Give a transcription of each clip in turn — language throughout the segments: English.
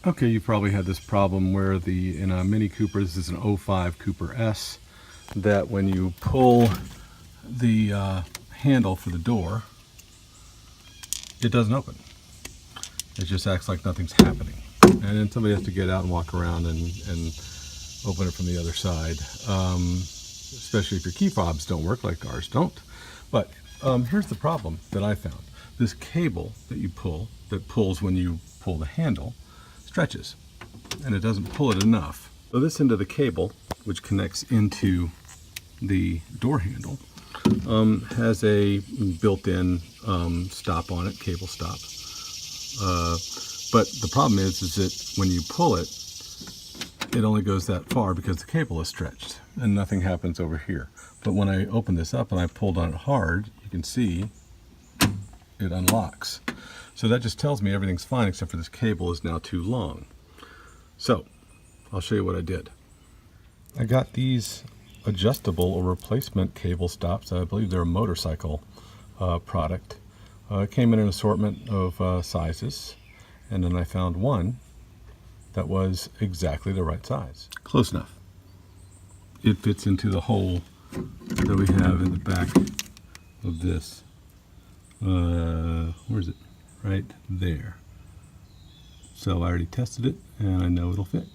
Okay, you probably had this problem where in a Mini Cooper, this is an '05 Cooper S, that when you pull the handle for the door, it doesn't open. It just acts like nothing's happening. And then somebody has to get out and walk around and open it from the other side, especially if your key fobs don't work like ours don't. But here's the problem that I found. This cable that you pull, that pulls when you pull the handle, stretches, and it doesn't pull it enough. So this end of the cable, which connects into the door handle, has a built-in stop on it, cable stop. But the problem is that when you pull it, it only goes that far because the cable is stretched and nothing happens over here. But when I open this up and I pulled on it hard, you can see it unlocks. So that just tells me everything's fine except for this cable is now too long. So I'll show you what I did. I got these adjustable or replacement cable stops. I believe they're a motorcycle product. It came in an assortment of sizes, and then I found one that was exactly the right size. Close enough. It fits into the hole that we have in the back of this. Where is it? Right there. So I already tested it and I know it'll fit.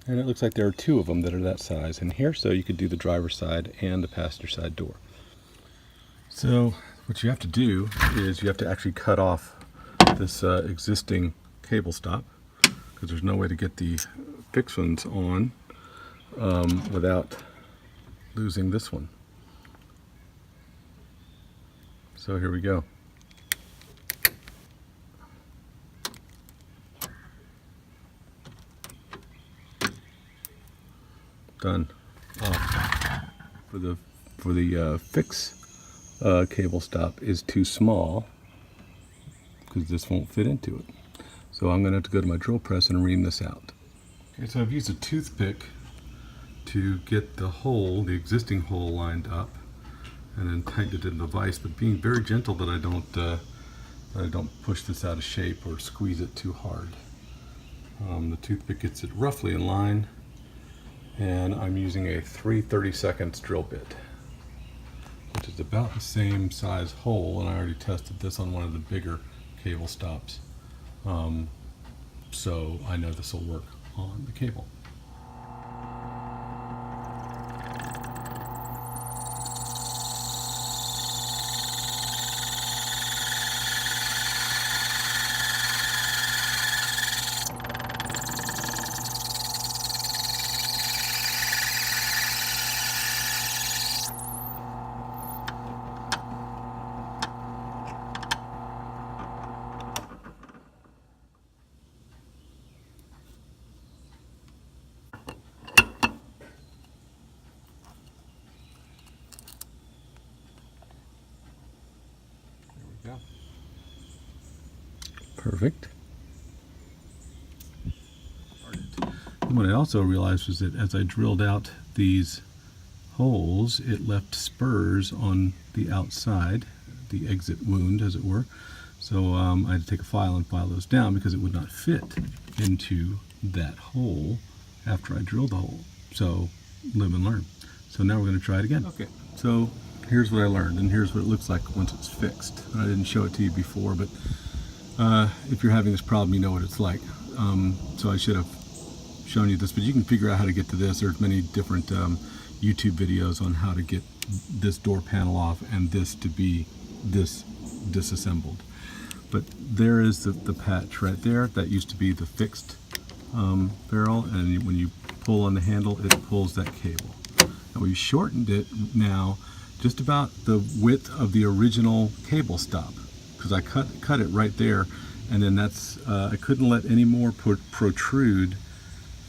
And it looks like there are two of them that are that size in here, so you could do the driver's side and the passenger side door. So what you have to do is you have to actually cut off this existing cable stop, because there's no way to get the fixed ones on without losing this one. So here we go. Done. For the fix cable stop is too small because this won't fit into it. So I'm going to have to go to my drill press and ream this out. Okay, so I've used a toothpick to get the hole, the existing hole, lined up, and then tightened it in the vise, but being very gentle that I don't push this out of shape or squeeze it too hard. The toothpick gets it roughly in line, and I'm using a 3/32 drill bit, which is about the same size hole, and I already tested this on one of the bigger cable stops. So I know this will work on the cable. Yeah. Perfect. And what I also realized was that as I drilled out these holes, it left spurs on the outside, the exit wound, as it were. So I had to take a file and file those down because it would not fit into that hole after I drilled the hole. So live and learn. So now we're going to try it again. Okay. So here's what I learned, and here's what it looks like once it's fixed. And I didn't show it to you before, but if you're having this problem, you know what it's like. So I should have shown you this, but you can figure out how to get to this. There's many different YouTube videos on how to get this door panel off and this to be disassembled. But there is the patch right there. That used to be the fixed barrel, and when you pull on the handle, it pulls that cable. And we shortened it now just about the width of the original cable stop, because I cut it right there, and then that's I couldn't let any more protrude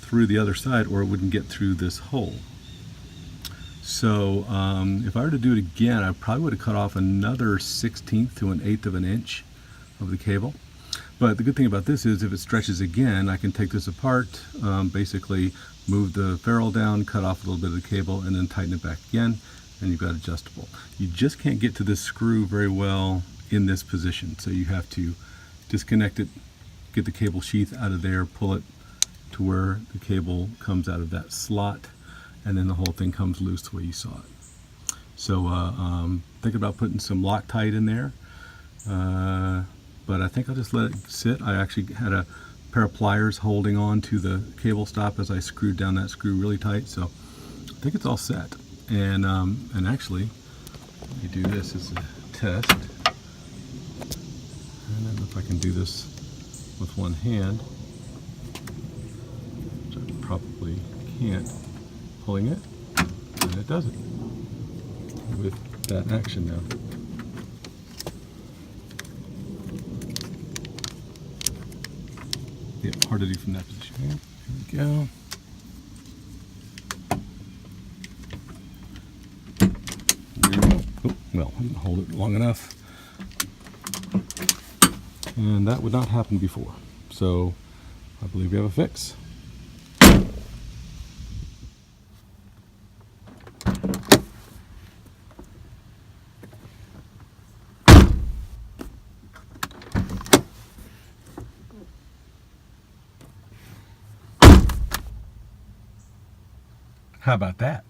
through the other side or it wouldn't get through this hole. So if I were to do it again, I probably would have cut off another 1/16 to 1/8 of an inch of the cable. But the good thing about this is if it stretches again, I can take this apart, basically move the ferrule down, cut off a little bit of the cable, and then tighten it back again, and you've got adjustable. You just can't get to this screw very well in this position, so you have to disconnect it get the cable sheath out of there, pull it to where the cable comes out of that slot, and then the whole thing comes loose the way you saw it. So thinking about putting some Loctite in there, but I think I'll just let it sit. I actually had a pair of pliers holding on to the cable stop as I screwed down that screw really tight, so I think it's all set. And actually, let me do this as a test. I don't know if I can do this with one hand, which I probably can't. Pulling it, and it does it with that action now. Yeah, hard to do from that position. Here we go. There we go. Oh, well, I didn't hold it long enough. And that would not happen before. So I believe we have a fix. How about that?